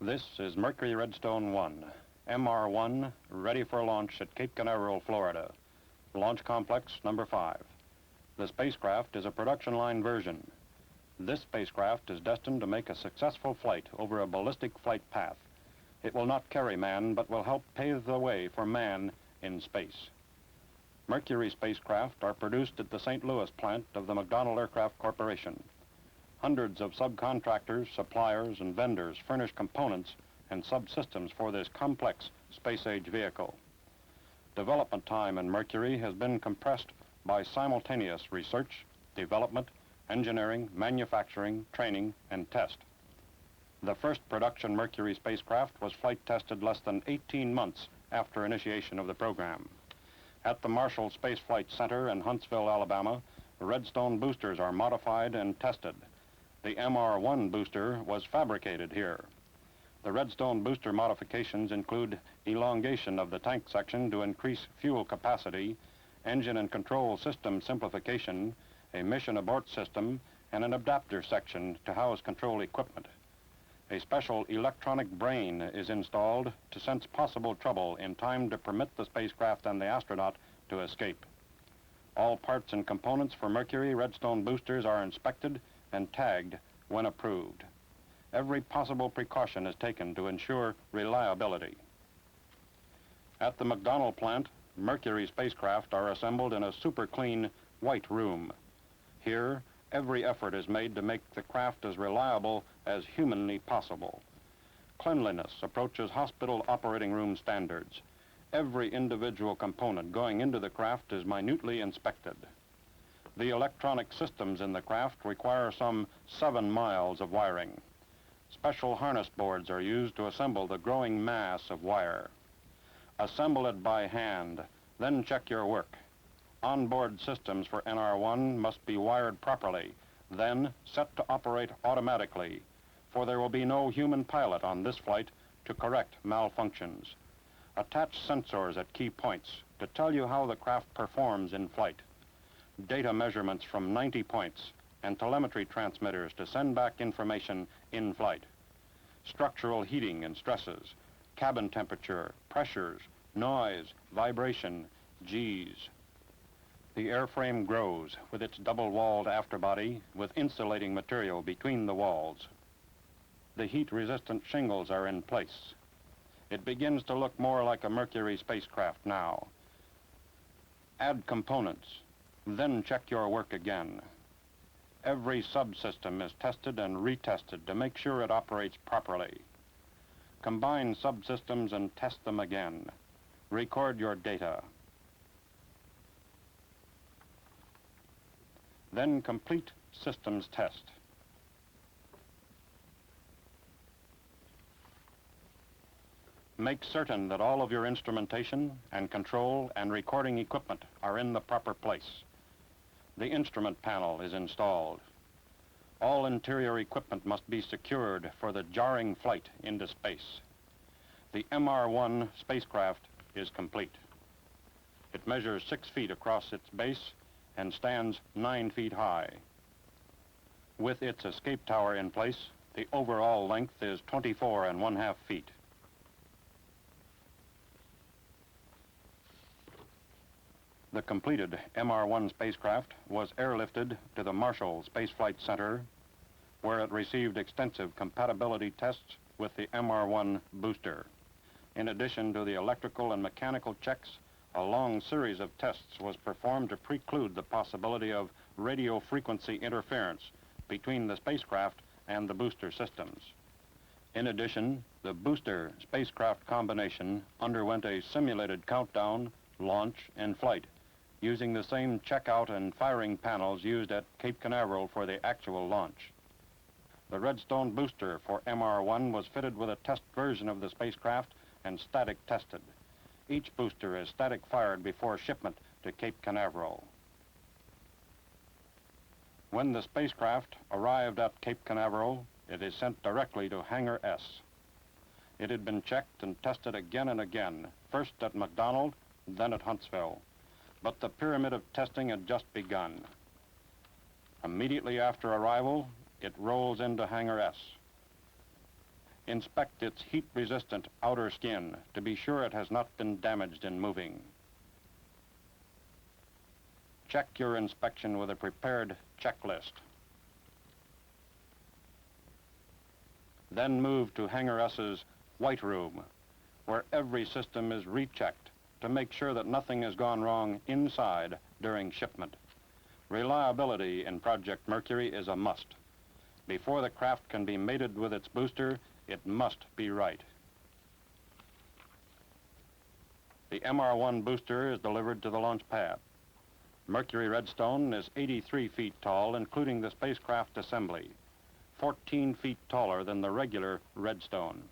This is Mercury-Redstone 1, MR1, ready for launch at Cape Canaveral, Florida. Launch Complex number 5. The spacecraft is a production line version. This spacecraft is destined to make a successful flight over a ballistic flight path. It will not carry man, but will help pave the way for man in space. Mercury spacecraft are produced at the St. Louis plant of the McDonnell Aircraft Corporation. Hundreds of subcontractors, suppliers, and vendors furnish components and subsystems for this complex space-age vehicle. Development time in Mercury has been compressed by simultaneous research, development, engineering, manufacturing, training, and test. The first production Mercury spacecraft was flight tested less than 18 months after initiation of the program. At the Marshall Space Flight Center in Huntsville, Alabama, the Redstone boosters are modified and tested. The MR1 booster was fabricated here. The Redstone booster modifications include elongation of the tank section to increase fuel capacity, engine and control system simplification, a mission abort system, and an adapter section to house control equipment. A special electronic brain is installed to sense possible trouble in time to permit the spacecraft and the astronaut to escape. All parts and components for Mercury Redstone boosters are inspected and tagged when approved. Every possible precaution is taken to ensure reliability. At the McDonnell plant, Mercury spacecraft are assembled in a super clean white room. Here, every effort is made to make the craft as reliable as humanly possible. Cleanliness approaches hospital operating room standards. Every individual component going into the craft is minutely inspected. The electronic systems in the craft require some 7 miles of wiring. Special harness boards are used to assemble the growing mass of wire. Assemble it by hand, then check your work. Onboard systems for NR1 must be wired properly, then set to operate automatically, for there will be no human pilot on this flight to correct malfunctions. Attach sensors at key points to tell you how the craft performs in flight. Data measurements from 90 points and telemetry transmitters to send back information in flight. Structural heating and stresses, cabin temperature, pressures, noise, vibration, G's. The airframe grows with its double-walled afterbody with insulating material between the walls. The heat-resistant shingles are in place. It begins to look more like a Mercury spacecraft now. Add components, then check your work again. Every subsystem is tested and retested to make sure it operates properly. Combine subsystems and test them again. Record your data. Then complete systems test. Make certain that all of your instrumentation and control and recording equipment are in the proper place. The instrument panel is installed. All interior equipment must be secured for the jarring flight into space. The MR1 spacecraft is complete. It measures 6 feet across its base and stands 9 feet high. With its escape tower in place, the overall length is 24½ feet. The completed MR1 spacecraft was airlifted to the Marshall Space Flight Center, where it received extensive compatibility tests with the MR1 booster. In addition to the electrical and mechanical checks, a long series of tests was performed to preclude the possibility of radio frequency interference between the spacecraft and the booster systems. In addition, the booster spacecraft combination underwent a simulated countdown, launch, and flight, using the same checkout and firing panels used at Cape Canaveral for the actual launch. The Redstone booster for MR1 was fitted with a test version of the spacecraft and static tested. Each booster is static fired before shipment to Cape Canaveral. When the spacecraft arrived at Cape Canaveral, it is sent directly to Hangar S. It had been checked and tested again and again, first at McDonnell, then at Huntsville. But the pyramid of testing had just begun. Immediately after arrival, it rolls into Hangar S. Inspect its heat-resistant outer skin to be sure it has not been damaged in moving. Check your inspection with a prepared checklist. Then move to Hangar S's White Room, where every system is rechecked to make sure that nothing has gone wrong inside during shipment. Reliability in Project Mercury is a must. Before the craft can be mated with its booster, it must be right. The MR1 booster is delivered to the launch pad. Mercury-Redstone is 83 feet tall, including the spacecraft assembly, 14 feet taller than the regular Redstone.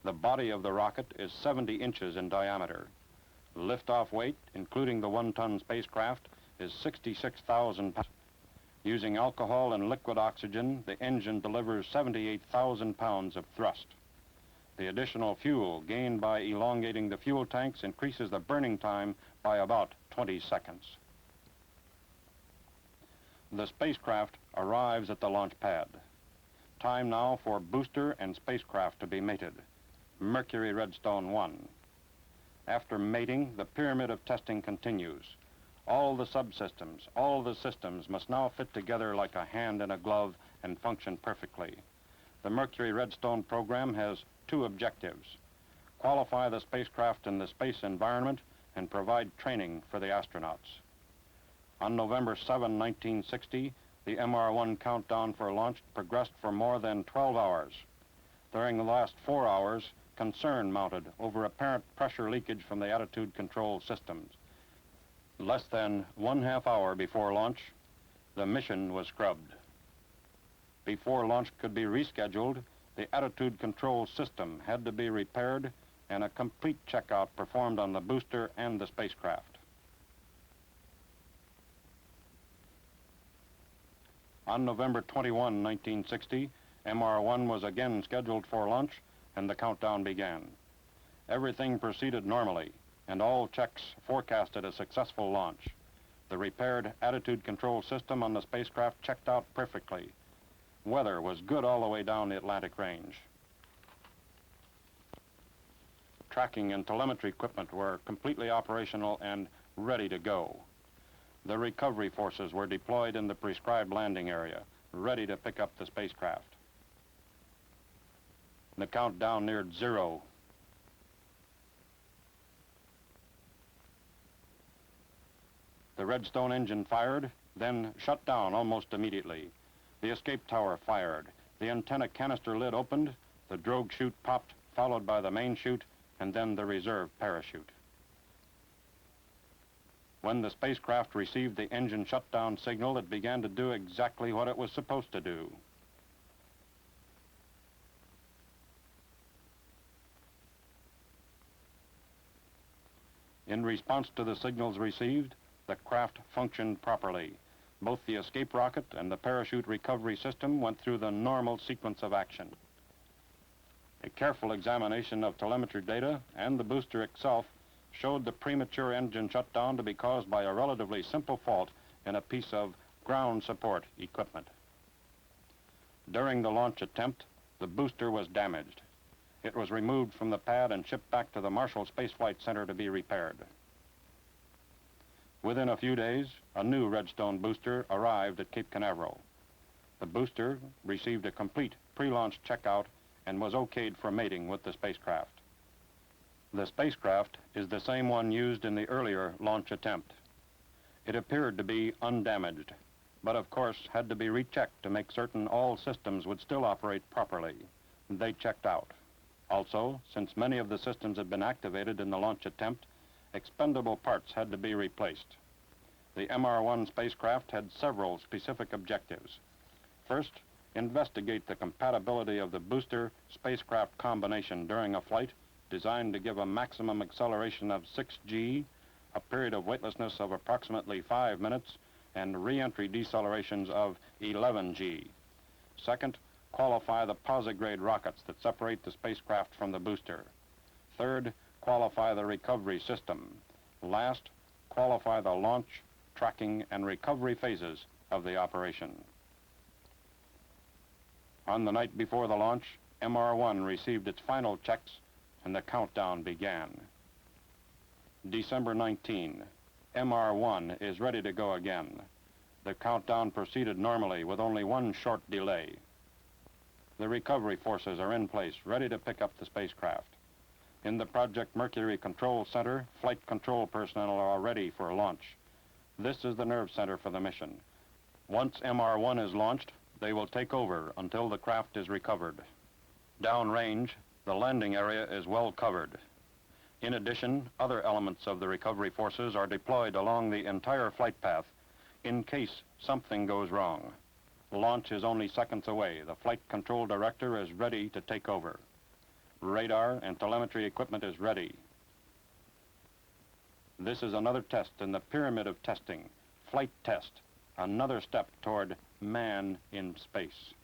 The body of the rocket is 70 inches in diameter. Liftoff weight, including the 1-ton spacecraft, is 66,000 pounds. Using alcohol and liquid oxygen, the engine delivers 78,000 pounds of thrust. The additional fuel gained by elongating the fuel tanks increases the burning time by about 20 seconds. The spacecraft arrives at the launch pad. Time now for booster and spacecraft to be mated. Mercury-Redstone 1. After mating, the pyramid of testing continues. All the subsystems, all the systems must now fit together like a hand in a glove and function perfectly. The Mercury-Redstone program has two objectives: qualify the spacecraft in the space environment and provide training for the astronauts. On November 7, 1960, the MR1 countdown for launch progressed for more than 12 hours. During the last 4 hours, concern mounted over apparent pressure leakage from the attitude control systems. Less than 1/2 hour before launch, the mission was scrubbed. Before launch could be rescheduled, the attitude control system had to be repaired and a complete checkout performed on the booster and the spacecraft. On November 21, 1960, MR1 was again scheduled for launch and the countdown began. Everything proceeded normally, and all checks forecasted a successful launch. The repaired attitude control system on the spacecraft checked out perfectly. Weather was good all the way down the Atlantic range. Tracking and telemetry equipment were completely operational and ready to go. The recovery forces were deployed in the prescribed landing area, ready to pick up the spacecraft. The countdown neared 0. The Redstone engine fired, then shut down almost immediately. The escape tower fired. The antenna canister lid opened, the drogue chute popped, followed by the main chute, and then the reserve parachute. When the spacecraft received the engine shutdown signal, it began to do exactly what it was supposed to do. In response to the signals received, the craft functioned properly. Both the escape rocket and the parachute recovery system went through the normal sequence of action. A careful examination of telemetry data and the booster itself showed the premature engine shutdown to be caused by a relatively simple fault in a piece of ground support equipment. During the launch attempt, the booster was damaged. It was removed from the pad and shipped back to the Marshall Space Flight Center to be repaired. Within a few days, a new Redstone booster arrived at Cape Canaveral. The booster received a complete pre-launch checkout and was okayed for mating with the spacecraft. The spacecraft is the same one used in the earlier launch attempt. It appeared to be undamaged, but of course had to be rechecked to make certain all systems would still operate properly. They checked out. Also, since many of the systems had been activated in the launch attempt, expendable parts had to be replaced. The MR1 spacecraft had several specific objectives. First, investigate the compatibility of the booster-spacecraft combination during a flight designed to give a maximum acceleration of 6G, a period of weightlessness of approximately 5 minutes, and re-entry decelerations of 11G. Second, qualify the posigrade rockets that separate the spacecraft from the booster. Third, qualify the recovery system. Last, qualify the launch, tracking, and recovery phases of the operation. On the night before the launch, MR1 received its final checks and the countdown began. December 19, MR1 is ready to go again. The countdown proceeded normally with only one short delay. The recovery forces are in place, ready to pick up the spacecraft. In the Project Mercury Control Center, flight control personnel are ready for launch. This is the nerve center for the mission. Once MR1 is launched, they will take over until the craft is recovered. Downrange, the landing area is well covered. In addition, other elements of the recovery forces are deployed along the entire flight path in case something goes wrong. Launch is only seconds away. The flight control director is ready to take over. Radar and telemetry equipment is ready. This is another test in the pyramid of testing, flight test, another step toward man in space.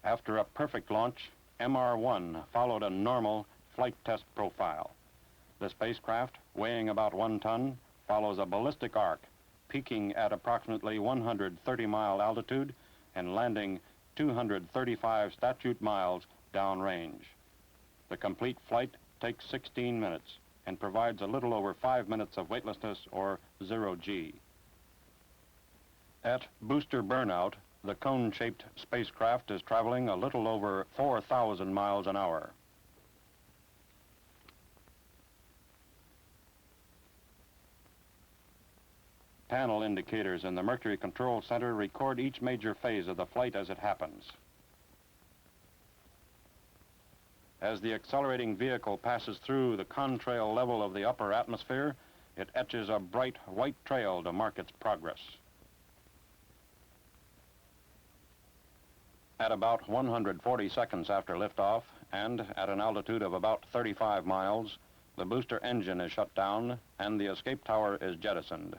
After a perfect launch, MR1 followed a normal flight test profile. The spacecraft, weighing about 1 ton, follows a ballistic arc, peaking at approximately 130-mile altitude and landing 235 statute miles downrange. The complete flight takes 16 minutes and provides a little over 5 minutes of weightlessness, or 0G. At booster burnout, the cone-shaped spacecraft is traveling a little over 4,000 miles an hour. Panel indicators in the Mercury Control Center record each major phase of the flight as it happens. As the accelerating vehicle passes through the contrail level of the upper atmosphere, it etches a bright white trail to mark its progress. At about 140 seconds after liftoff, and at an altitude of about 35 miles, the booster engine is shut down and the escape tower is jettisoned.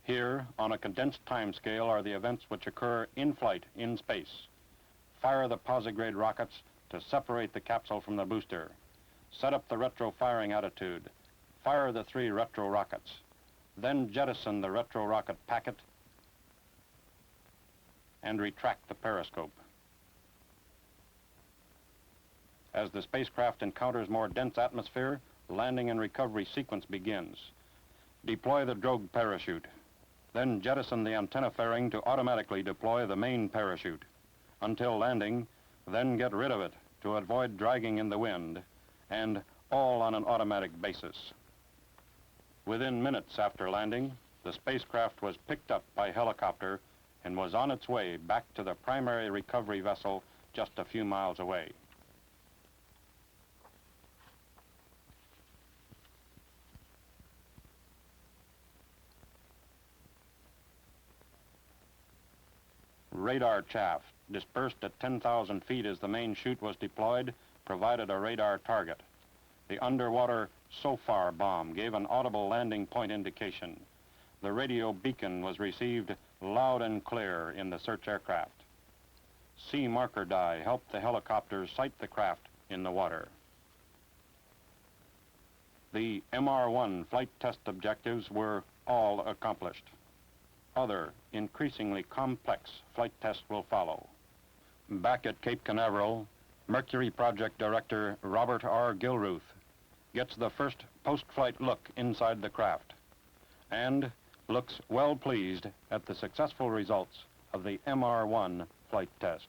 Here, on a condensed timescale, are the events which occur in flight, in space. Fire the posigrade rockets to separate the capsule from the booster. Set up the retro firing attitude. Fire the 3 retro rockets. Then jettison the retro rocket packet and retract the periscope. As the spacecraft encounters more dense atmosphere, landing and recovery sequence begins. Deploy the drogue parachute. Then jettison the antenna fairing to automatically deploy the main parachute. Until landing, then get rid of it to avoid dragging in the wind, and all on an automatic basis. Within minutes after landing, the spacecraft was picked up by helicopter and was on its way back to the primary recovery vessel just a few miles away. Radar chaff, dispersed at 10,000 feet as the main chute was deployed, provided a radar target. The underwater SOFAR bomb gave an audible landing point indication. The radio beacon was received loud and clear in the search aircraft. Sea marker dye helped the helicopters sight the craft in the water. The MR1 flight test objectives were all accomplished. Other, increasingly complex flight tests will follow. Back at Cape Canaveral, Mercury Project Director Robert R. Gilruth gets the first post-flight look inside the craft and looks well pleased at the successful results of the MR1 flight test.